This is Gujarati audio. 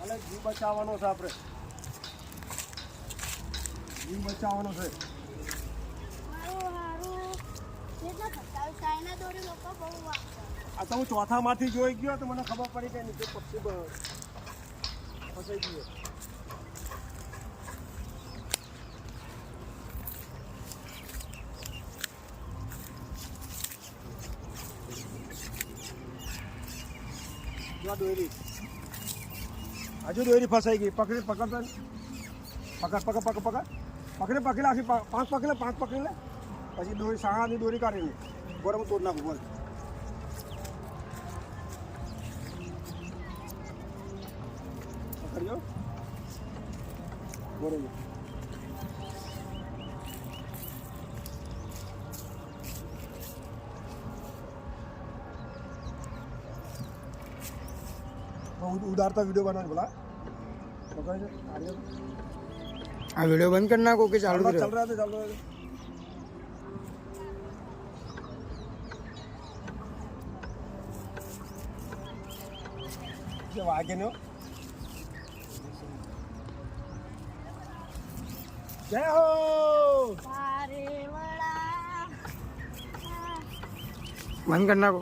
ખાલી જીવ બચાવવાનો છે આપણે, જીવ બચાવવાનો છે. આ તો હું ચોથામાંથી જોઈ ગયો તો મને ખબર પડી કે નીચે પક્ષી ફસાઈ ગયો. દોરી હજુ દોરી ફસાઈ ગઈ. પકડી પકડ પકડ પકડ પકડ પકડ પકડી પકડી આખી 5 પકડી લે, 5 પકડી લે. પછી દોરી સાણાની દોરી કાઢીને ગરમ તોડ નાખું. બોલ પકડજો બરોબર. उदारता वीडियो बनाने बोला आ वीडियो बंद करना को के चालू चल रहा था जब आगे नो जय हो बंद करना को